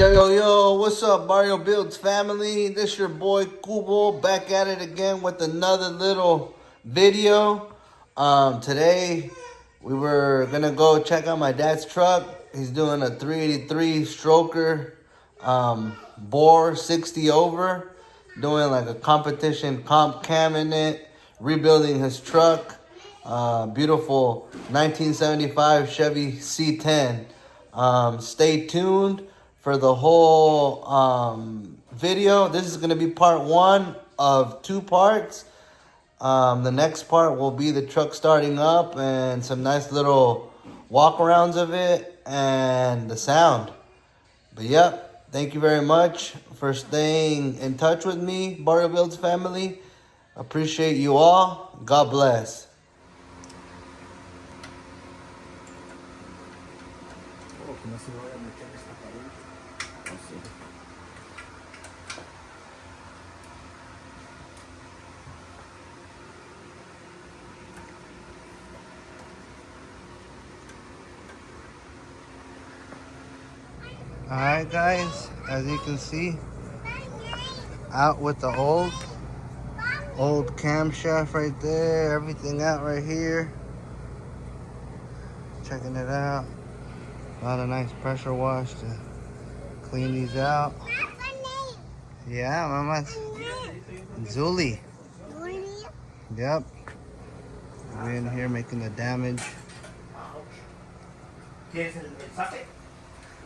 Yo, what's up, Barrio Builds family? This your boy Kubo back at it again with another little video. Today we were gonna go check out my dad's truck. He's doing a 383 stroker, bore 60 over, doing like a competition comp cam in it, rebuilding his truck. Beautiful 1975 Chevy C10. Stay tuned for the whole video. This is going to be part one of two parts. The next part will be the truck starting up and some nice little walk-arounds of it and the sound. But yep, thank you very much for staying in touch with me, Barrio Builds family. Appreciate you all. God bless. Alright guys, as you can see, out with the old camshaft right there, everything out right here. Checking it out. A lot of nice pressure wash to clean these out. Yeah, Mama. Zuli. Yep. We're in here making the damage.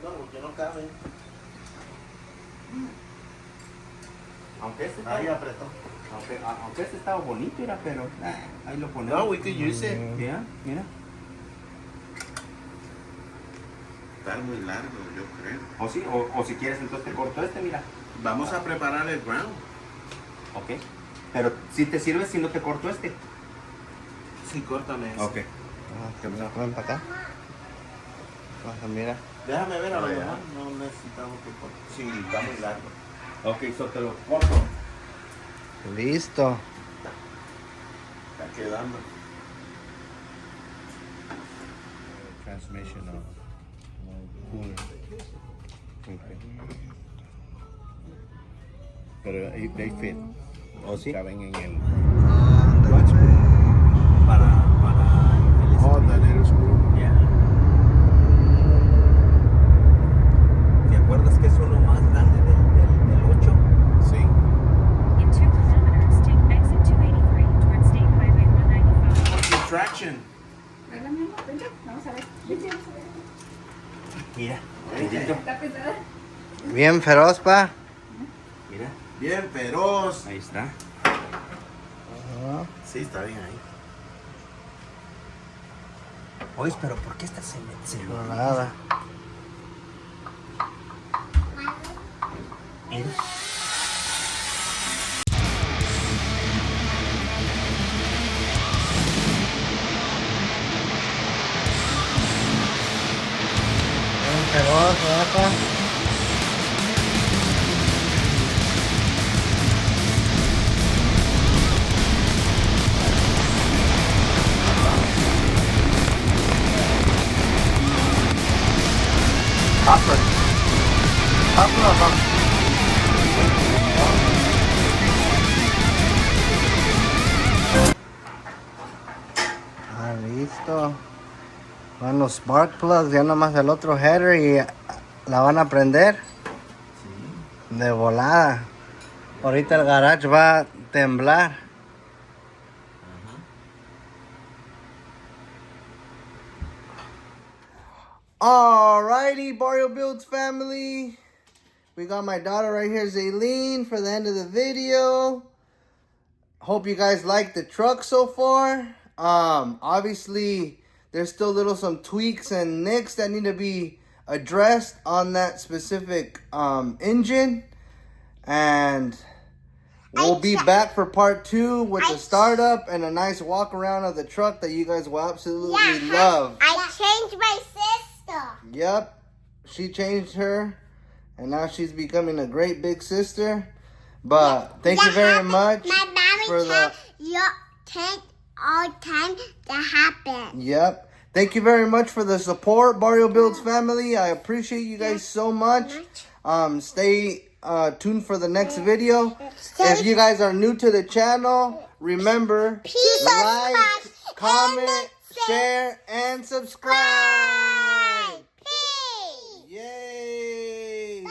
No, porque no cabe. Aunque este Ahí apretó. aunque este estaba bonito, era, pero ahí lo ponemos. No, we could use it. Mira, mira. Está muy largo, yo creo. O sí, o si quieres entonces te corto este, mira. Vamos a preparar el ground. Ok. Pero si te sirve si no te corto este. Sí, córtame eso. Ok. Que me lo ponen para acá. Mira. Déjame ver a lo mejor. No necesitamos que corte. Sí, está muy largo. Ok, so te lo corto. Listo. Está quedando. Transmission cooler. Okay. Pero they fit. ¿O sí? Caben en el Clutch. para el that screw. Yeah. ¿Te acuerdas que es uno más grande del 8? Sí. In 2 kilometers, take exit 283 towards State Highway 195. What's the traction? Vamos a ver. Mira, mirito. Está pesada. Bien feroz, pa. Mira, Bien feroz. ahí está. Sí, está bien ahí. Oye, pero ¿por qué esta se No, nada. Mira. Bien feroz, ¿verdad, pa? Listo. Van los spark plugs, ya nomás el otro header y la van a prender. De volada. Ahorita el garage va a temblar. Alrighty, Barrio Builds family. We got my daughter right here, Zaylene, for the end of the video. Hope you guys like the truck so far. Obviously, there's still some tweaks and nicks that need to be addressed on that specific engine. And we'll be back for part 2 with the startup and a nice walk around of the truck that you guys will absolutely love. I changed my sister. Yep, she changed her, and now she's becoming a great big sister. But thank you very much My mommy for the. take all time to happen. Yep. Thank you very much for the support, Barrio Builds family. I appreciate you guys so much. Stay tuned for the next video. If you guys are new to the channel, remember, Please like, subscribe, comment, and share, and subscribe. Peace. Yay! Bye.